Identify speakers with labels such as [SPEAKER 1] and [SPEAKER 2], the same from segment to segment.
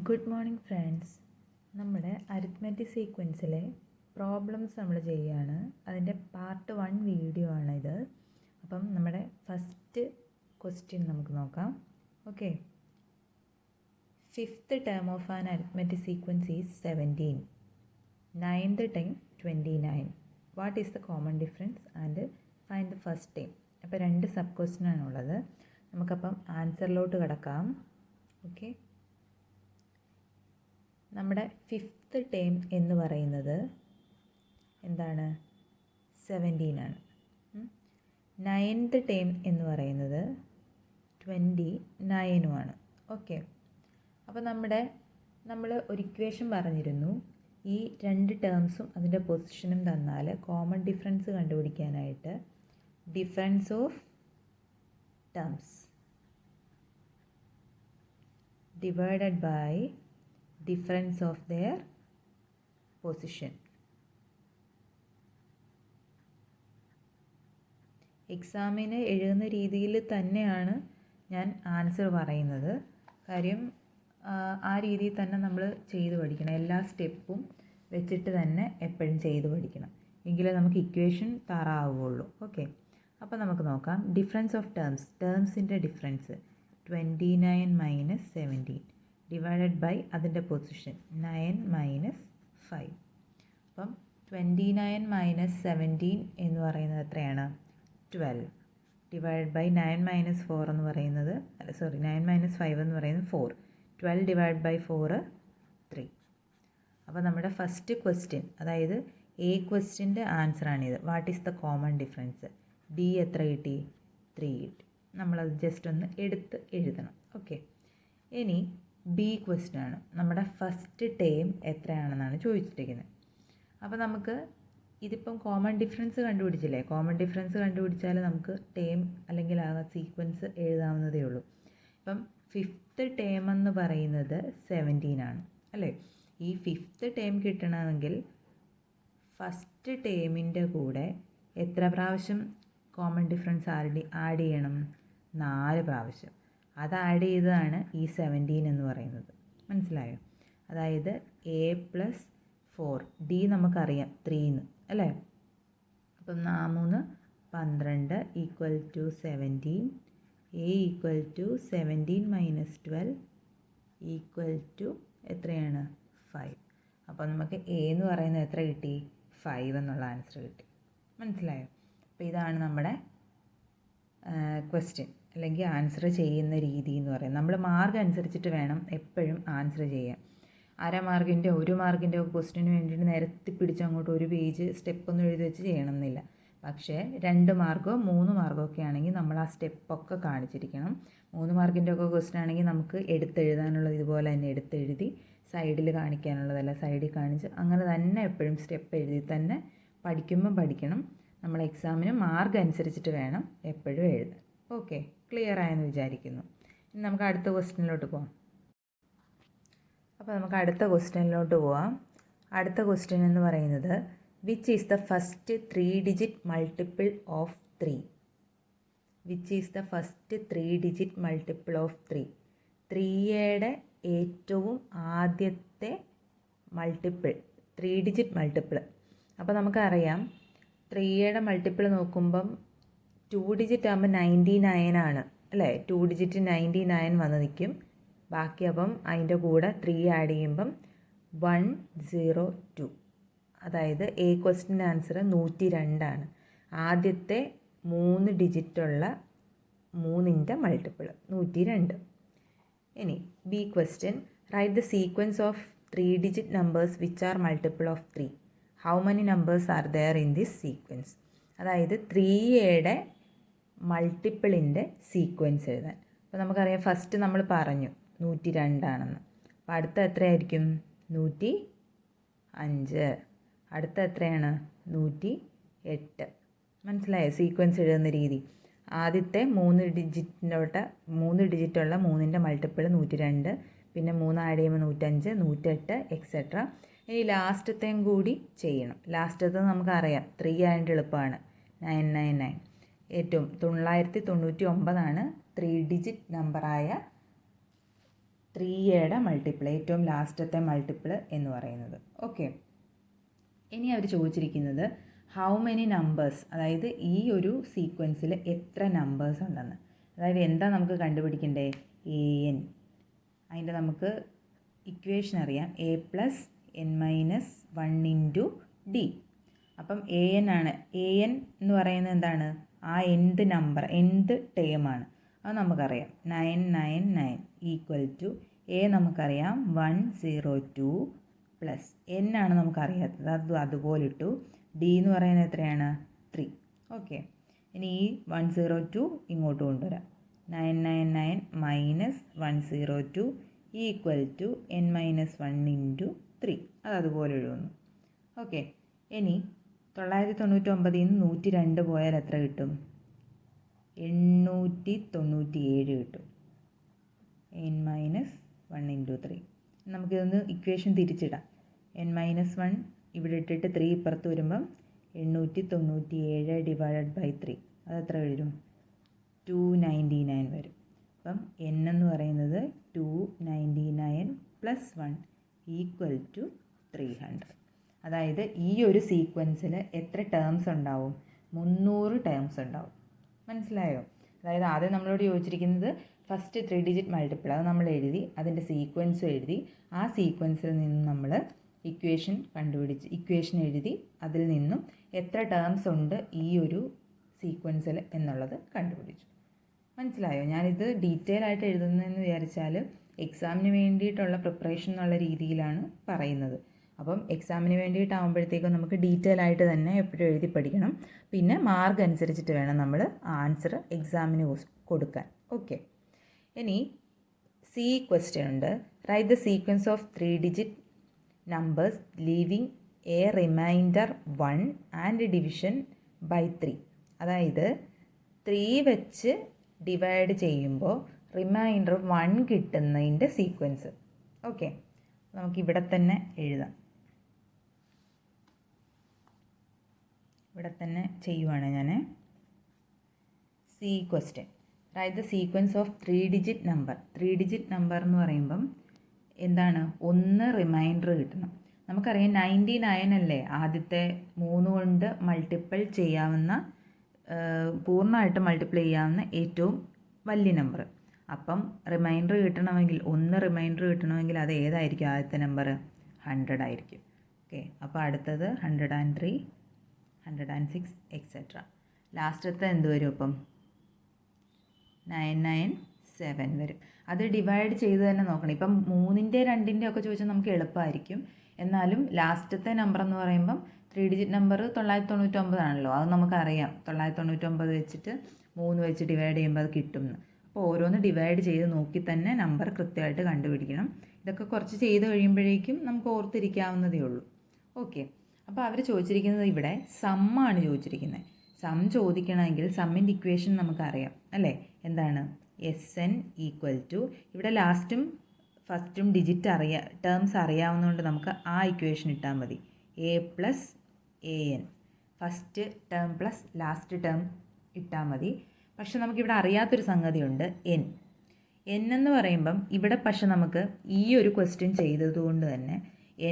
[SPEAKER 1] Good morning friends. നമ്മുടെ arithmetic സീക്വൻസിലെ problems നമ്മൾ ചെയ്യുകയാണ്. അതിൻ്റെ പാർട്ട് 1 വീഡിയോ ആണിത്. അപ്പം നമ്മുടെ ഫസ്റ്റ് ക്വസ്റ്റ്യൻ നമുക്ക് നോക്കാം. Okay, fifth term of an arithmetic sequence is 17. Ninth time 29. What is the common difference and find the first time. അപ്പോൾ 2 സബ് ക്വസ്റ്റ്യൻ ആണുള്ളത്. നമുക്കപ്പം ആൻസറിലോട്ട് കിടക്കാം. ഓക്കെ, നമ്മുടെ ഫിഫ്ത്ത് ടേം എന്ന് പറയുന്നത് എന്താണ്? 17 ആണ്. നയൻത് ടേം എന്ന് പറയുന്നത് 29 ഓക്കെ, അപ്പോൾ നമ്മൾ ഒരു ഇക്വേഷൻ പറഞ്ഞിരുന്നു. ഈ 2 ടേംസും അതിൻ്റെ പൊസിഷനും തന്നാൽ കോമൺ ഡിഫറൻസ് കണ്ടുപിടിക്കാനായിട്ട് difference of terms divided by difference of their position. എക്സാമിന് എഴുതുന്ന രീതിയിൽ തന്നെയാണ് ഞാൻ ആൻസർ പറയുന്നത്. കാര്യം ആ രീതിയിൽ തന്നെ നമ്മൾ ചെയ്ത് പഠിക്കണം. എല്ലാ സ്റ്റെപ്പും വെച്ചിട്ട് തന്നെ എപ്പോഴും ചെയ്ത് പഠിക്കണം. എങ്കിലേ നമുക്ക് ഇക്വേഷൻ തറാവുകയുള്ളൂ. ഓക്കെ, അപ്പോൾ നമുക്ക് നോക്കാം. ഡിഫറൻസ് ഓഫ് ടേംസിൻ്റെ ഡിഫറൻസ് 29 മൈനസ് 17 ഡിവൈഡഡ് ബൈ അതിൻ്റെ പൊസിഷൻ 9 മൈനസ് 5. അപ്പം 29 മൈനസ് 17 എന്ന് പറയുന്നത് എത്രയാണ്? 12 ഡിവൈഡഡ് ബൈ 9 മൈനസ് 4 എന്ന് പറയുന്നത് 9 മൈനസ് 5 എന്ന് പറയുന്നത് 4. 12 ഡിവൈഡ് ബൈ 4 3. അപ്പോൾ നമ്മുടെ ഫസ്റ്റ് ക്വസ്റ്റ്യൻ, അതായത് എ ക്വസ്റ്റ്യൻ്റെ ആൻസറാണിത്. What is the common difference? D എത്ര കിട്ടി? 3 കിട്ടി. നമ്മളത് ജസ്റ്റ് ഒന്ന് എടുത്ത് എഴുതണം. ഓക്കെ, ഇനി ബി ക്വസ്റ്റ്യൻ ആണ്. നമ്മുടെ ഫസ്റ്റ് ടേം എത്രയാണെന്നാണ് ചോദിച്ചിരിക്കുന്നത്. അപ്പോൾ നമുക്ക് ഇതിപ്പം കോമൺ ഡിഫറൻസ് കണ്ടുപിടിച്ചില്ലേ? കോമൺ ഡിഫറൻസ് കണ്ടുപിടിച്ചാൽ നമുക്ക് ടേം അല്ലെങ്കിൽ ആ സീക്വൻസ് എഴുതാവുന്നതേ ഉള്ളൂ. ഇപ്പം ഫിഫ്ത്ത് ടേം എന്ന് പറയുന്നത് 17 ആണ് അല്ലേ? ഈ ഫിഫ്ത്ത് ടേം കിട്ടണമെങ്കിൽ ഫസ്റ്റ് ടേമിൻ്റെ കൂടെ എത്ര പ്രാവശ്യം കോമൺ ഡിഫറൻസ് ആഡ് ചെയ്യണം? 4 പ്രാവശ്യം. അത് ആഡ് ചെയ്തതാണ് ഈ 17 എന്ന് പറയുന്നത്. മനസ്സിലായോ? അതായത് എ പ്ലസ് 4, ഡി നമുക്കറിയാം 3 അല്ലേ? അപ്പം 3 12 equal to 17. A equal to 17 minus 12 equal to എത്രയാണ്? 5. അപ്പോൾ നമുക്ക് എ എന്ന് പറയുന്നത് എത്ര കിട്ടി? 5 എന്നുള്ള ആൻസർ കിട്ടി. മനസ്സിലായോ? അപ്പോൾ ഇതാണ് നമ്മുടെ ക്വസ്റ്റ്യൻ അല്ലെങ്കിൽ ആൻസർ ചെയ്യുന്ന രീതി എന്ന് പറയുന്നത്. നമ്മൾ മാർക്ക് അനുസരിച്ചിട്ട് വേണം എപ്പോഴും ആൻസർ ചെയ്യാൻ. 1/2 മാർക്കിൻ്റെ 1 മാർക്കിൻ്റെ ക്വസ്റ്റ്യന് വേണ്ടിയിട്ട് നിരത്തി പിടിച്ച് അങ്ങോട്ട് ഒരു പേജ് സ്റ്റെപ്പൊന്നും എഴുതി വെച്ച് ചെയ്യണമെന്നില്ല. പക്ഷേ 2 മാർക്കോ 3 മാർക്കോ ഒക്കെ ആണെങ്കിൽ നമ്മൾ ആ സ്റ്റെപ്പൊക്കെ കാണിച്ചിരിക്കണം. 3 മാർക്കിൻ്റെ ഒക്കെ ക്വസ്റ്റ്യൻ ആണെങ്കിൽ നമുക്ക് എടുത്തെഴുതാനുള്ളത് ഇതുപോലെ തന്നെ എടുത്തെഴുതി സൈഡിൽ കാണിക്കാനുള്ളതല്ല സൈഡിൽ കാണിച്ച് അങ്ങനെ തന്നെ എപ്പോഴും സ്റ്റെപ്പ് എഴുതി തന്നെ പഠിക്കണം. നമ്മൾ എക്സാമിന് മാർക്ക് അനുസരിച്ചിട്ട് വേണം എപ്പോഴും എഴുതാൻ. ഓക്കെ, ക്ലിയർ ആയെന്ന് വിചാരിക്കുന്നു. ഇനി നമുക്ക് അടുത്ത ക്വസ്റ്റ്യനിലോട്ട് പോകാം. അപ്പോൾ നമുക്ക് അടുത്ത ക്വസ്റ്റ്യനിലോട്ട് പോകാം. അടുത്ത ക്വസ്റ്റ്യൻ എന്ന് പറയുന്നത് which is the first 3 digit multiple of 3? Which is the first 3 digit multiple of 3? 3യുടെ ഏറ്റവും ആദ്യത്തെ മൾട്ടിപ്പിൾ 3 ഡിജിറ്റ് മൾട്ടിപ്പിൾ. അപ്പോൾ നമുക്കറിയാം 3യുടെ മൾട്ടിപ്പിൾ നോക്കുമ്പം 2 ഡിജിറ്റ് ആകുമ്പോൾ 99 ആണ് അല്ലേ? 2 ഡിജിറ്റ് 99 വന്ന് നിൽക്കും. ബാക്കി അപ്പം അതിൻ്റെ കൂടെ 3 ആഡ് ചെയ്യുമ്പം 102. അതായത് എ ക്വസ്റ്റ്യൻ്റെ ആൻസർ 102 ആണ്. ആദ്യത്തെ 3 ഡിജിറ്റുള്ള 3ൻ്റെ മൾട്ടിപ്പിൾ 102. ഇനി B question, write the sequence of 3 digit numbers which are multiple of 3. How many numbers are there in this sequence? അതായത് 3യുടെ മൾട്ടിപ്പിളിൻ്റെ സീക്വൻസ് എഴുതാൻ. അപ്പോൾ നമുക്കറിയാം ഫസ്റ്റ് നമ്മൾ പറഞ്ഞു 102 ആണെന്ന്. അപ്പോൾ അടുത്ത എത്രയായിരിക്കും? 105. അടുത്ത എത്രയാണ്? 108. മനസ്സിലായോ സീക്വൻസ് എഴുതുന്ന രീതി? ആദ്യത്തെ 3 ഡിജിറ്റുള്ള 3ൻ്റെ മൾട്ടിപ്പിൾ 102, പിന്നെ 3 ആഡ് ചെയ്യുമ്പോൾ 105, 108 എക്സെട്ര. ഇനി ലാസ്റ്റത്തെയും കൂടി ചെയ്യണം. ലാസ്റ്റത്തെ നമുക്കറിയാം 3 ആയതുകൊണ്ട് എളുപ്പമാണ്, 999. ഏറ്റവും 999 3 ഡിജിറ്റ് നമ്പറായ 3യുടെ മൾട്ടിപ്പിൾ, ഏറ്റവും ലാസ്റ്റത്തെ മൾട്ടിപ്പിൾ എന്ന് പറയുന്നത്. ഓക്കെ, ഇനി അവർ ചോദിച്ചിരിക്കുന്നത് ഹൗ മെനി നമ്പേഴ്സ്, അതായത് ഈ ഒരു സീക്വൻസിൽ എത്ര നമ്പേഴ്സ് ഉണ്ടെന്ന്. അതായത് എന്താ നമുക്ക് കണ്ടുപിടിക്കണ്ടേ? an. അതിൻ്റെ നമുക്ക് ഇക്വേഷൻ അറിയാം, a+n-1 ഇൻറ്റു d. അപ്പം an ആണ്. an എന്ന് പറയുന്നത് എന്താണ്? ആ nth നമ്പർ, nth ടേമാണ്. അത് നമുക്കറിയാം, 999 ഈക്വൽ ടു a നമുക്കറിയാം 102 പ്ലസ് n ആണ് നമുക്കറിയാത്തത്, അതുപോലെ ഇട്ടു. d എന്ന് പറയുന്നത് എത്രയാണ്? 3. ഓക്കെ, ഇനി ഈ 102 ഇങ്ങോട്ട് കൊണ്ടുവരാം. 999 minus 102 equal to n-1 into 3. അതുപോലെ എഴുതുന്നു. ഓക്കെ, ഇനി 999 നിന്ന് 102 പോയാൽ എത്ര കിട്ടും? 897 കിട്ടും. n-1 into 3. നമുക്കിതൊന്ന് ഇക്വേഷൻ തിരിച്ചിടാം. n-1 ഇവിടെ ഇട്ടിട്ട് 3 ഇപ്പുറത്ത് വരുമ്പം 897 ഡിവൈഡഡ് ബൈ 3 അതെത്ര വരും? 299 വരും. അപ്പം n എന്ന് പറയുന്നത് 299 പ്ലസ് 1 ഈക്വൽ ടു 300. അതായത് ഈ ഒരു സീക്വൻസിൽ എത്ര ടേംസ് ഉണ്ടാവും? 300 ടേംസ് ഉണ്ടാവും. മനസ്സിലായോ? അതായത് ആദ്യം നമ്മളോട് ചോദിച്ചിരിക്കുന്നത് ഫസ്റ്റ് 3 ഡിജിറ്റ് മൾട്ടിപ്പിൾ, അത് നമ്മൾ എഴുതി, അതിൻ്റെ സീക്വൻസും എഴുതി. ആ സീക്വൻസിൽ നിന്നും നമ്മൾ ഇക്വേഷൻ എഴുതി, അതിൽ നിന്നും എത്ര ടേംസ് ഉണ്ട് ഈ ഒരു സീക്വൻസിൽ എന്നുള്ളത് കണ്ടുപിടിച്ചു. മനസ്സിലായോ? ഞാനിത് ഡീറ്റെയിൽ ആയിട്ട് എഴുതുന്നതെന്ന് വിചാരിച്ചാൽ എക്സാമിന് വേണ്ടിയിട്ടുള്ള പ്രിപ്പറേഷൻ എന്നുള്ള രീതിയിലാണ് പറയുന്നത്. അപ്പം എക്സാമിന് വേണ്ടിയിട്ടാകുമ്പോഴത്തേക്കും നമുക്ക് ഡീറ്റെയിൽ ആയിട്ട് തന്നെ എപ്പോഴും എഴുതി പഠിക്കണം. പിന്നെ മാർക്ക് അനുസരിച്ചിട്ട് വേണം നമ്മൾ ആൻസർ എക്സാമിന് കൊടുക്കാൻ. ഓക്കെ, ഇനി സി ക്വസ്റ്റ്യൻ ഉണ്ട്. Write the sequence of 3 digit numbers leaving a reminder 1 and division by 3. അതായത് 3 വെച്ച് ഡിവൈഡ് ചെയ്യുമ്പോൾ റിമൈൻഡർ 1 കിട്ടുന്നതിൻ്റെ സീക്വൻസ്. ഓക്കെ, നമുക്കിവിടെ തന്നെ എഴുതാം. ഇവിടെ തന്നെ ചെയ്യുവാണ് ഞാൻ. C question, write the sequence of 3 digit number. 3 digit number എന്ന് പറയുമ്പം എന്താണ്? 1 റിമൈൻഡർ കിട്ടണം. നമുക്കറിയാം 99 അല്ലേ ആദ്യത്തെ 3 കൊണ്ട് മൾട്ടിപ്പിൾ ചെയ്യാവുന്ന, പൂർണ്ണമായിട്ട് മൾട്ടിപ്പിൾ ചെയ്യാവുന്ന ഏറ്റവും വലിയ നമ്പർ. അപ്പം റിമൈൻഡർ കിട്ടണമെങ്കിൽ, 1 റിമൈൻഡർ കിട്ടണമെങ്കിൽ അത് ഏതായിരിക്കും? ആദ്യത്തെ നമ്പർ 100 ആയിരിക്കും. ഓക്കെ, അപ്പോൾ അടുത്തത് 103, 106 എക്സെട്ര. ലാസ്റ്റത്തെ എന്ത് വരും? അപ്പം 997 വരും. അത് ഡിവൈഡ് ചെയ്ത് തന്നെ നോക്കണം. ഇപ്പം 3ൻ്റെ 2ൻ്റെ ഒക്കെ ചോദിച്ചാൽ നമുക്ക് എളുപ്പമായിരിക്കും. എന്നാലും ലാസ്റ്റത്തെ നമ്പർ എന്ന് പറയുമ്പം 3 ഡിജിറ്റ് നമ്പർ 999 ആണല്ലോ, അത് നമുക്കറിയാം. 999 വെച്ചിട്ട് 3 വെച്ച് ഡിവൈഡ് ചെയ്യുമ്പോൾ അത് കിട്ടുമെന്ന്. അപ്പോൾ ഓരോന്ന് ഡിവൈഡ് ചെയ്ത് നോക്കി തന്നെ നമ്പർ കൃത്യമായിട്ട് കണ്ടുപിടിക്കണം. ഇതൊക്കെ കുറച്ച് ചെയ്ത് കഴിയുമ്പോഴേക്കും നമുക്ക് ഓർത്തിരിക്കാവുന്നതേ ഉള്ളൂ. ഓക്കെ, അപ്പോൾ അവർ ചോദിച്ചിരിക്കുന്നത് ഇവിടെ സമ്മാണ് ചോദിച്ചിരിക്കുന്നത്. സം ചോദിക്കണമെങ്കിൽ സമ്മിൻ്റെ ഇക്വേഷൻ നമുക്കറിയാം അല്ലേ? എന്താണ്? SN ഈക്വൽ ടു, ഇവിടെ ലാസ്റ്റും ഫസ്റ്റും ഡിജിറ്റ് ടേംസ് അറിയാവുന്നതുകൊണ്ട് നമുക്ക് ആ ഇക്വേഷൻ ഇട്ടാൽ മതി. A+AN, first term plus last term ഇട്ടാൽ മതി. പക്ഷെ നമുക്കിവിടെ അറിയാത്തൊരു സംഗതിയുണ്ട്, n എന്ന് പറയുമ്പം ഇവിടെ പക്ഷെ നമുക്ക് ഈ ഒരു ക്വസ്റ്റ്യൻ ചെയ്തതുകൊണ്ട് തന്നെ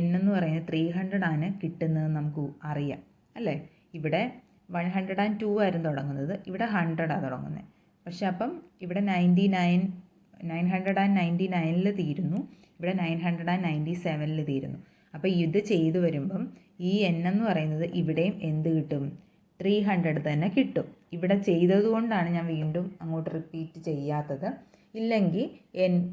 [SPEAKER 1] n എന്ന് പറയുന്നത് 300 ആണ് കിട്ടുന്നത് നമുക്ക് അറിയാം അല്ലേ? ഇവിടെ 102 ആയിരുന്നു തുടങ്ങുന്നത്, ഇവിടെ 100 തുടങ്ങുന്നത്. പക്ഷെ അപ്പം ഇവിടെ 999 തീരുന്നു, ഇവിടെ 997 തീരുന്നു. അപ്പോൾ ഇത് ചെയ്തു വരുമ്പം ഈ n എന്ന് പറയുന്നത് ഇവിടെയും എന്ത് കിട്ടും? 300 തന്നെ കിട്ടും. ഇവിടെ ചെയ്തതുകൊണ്ടാണ് ഞാൻ വീണ്ടും അങ്ങോട്ട് റിപ്പീറ്റ് ചെയ്യാത്തത്. ഇല്ലെങ്കിൽ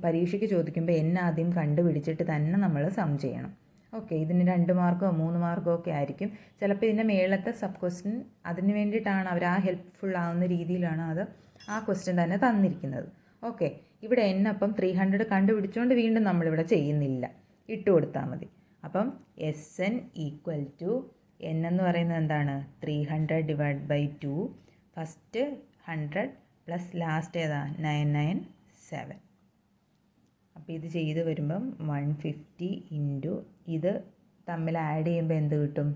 [SPEAKER 1] പരീക്ഷയ്ക്ക് ചോദിക്കുമ്പോൾ ആദ്യം കണ്ടുപിടിച്ചിട്ട് തന്നെ നമ്മൾ സം ചെയ്യണം. ഓക്കെ, ഇതിന് 2 മാർക്കോ 3 മാർക്കോ ഒക്കെ ആയിരിക്കും. ചിലപ്പോൾ ഇതിൻ്റെ മേളത്തെ സബ് ക്വസ്റ്റ്യൻ അതിന് വേണ്ടിയിട്ടാണ് അവർ ആ ഹെൽപ്ഫുൾ ആവുന്ന രീതിയിലാണ് അത് ആ ക്വസ്റ്റ്യൻ തന്നെ തന്നിരിക്കുന്നത്. ഓക്കെ, ഇവിടെ അപ്പം 300 കണ്ടുപിടിച്ചുകൊണ്ട് വീണ്ടും നമ്മളിവിടെ ചെയ്യുന്നില്ല, ഇട്ട് കൊടുത്താൽ മതി. അപ്പം SN ഈക്വൽ ടു, n എന്ന് പറയുന്നത് എന്താണ്? 300 divide by 2, first 100 plus last ഏതാ? 997. അപ്പോൾ ഇത് ചെയ്ത് വരുമ്പം 150 ഇൻറ്റു ഇത് തമ്മിൽ ആഡ് ചെയ്യുമ്പോൾ എന്ത് കിട്ടും?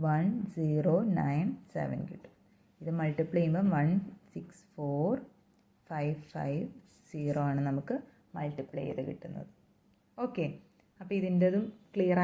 [SPEAKER 1] 1097 കിട്ടും. ഇത് മൾട്ടിപ്ലൈ ചെയ്യുമ്പം 164550 ആണ് നമുക്ക് മൾട്ടിപ്ലൈ ചെയ്ത് കിട്ടുന്നത്. ഓക്കെ, അപ്പോൾ ഇതിൻ്റെതും ക്ലിയർ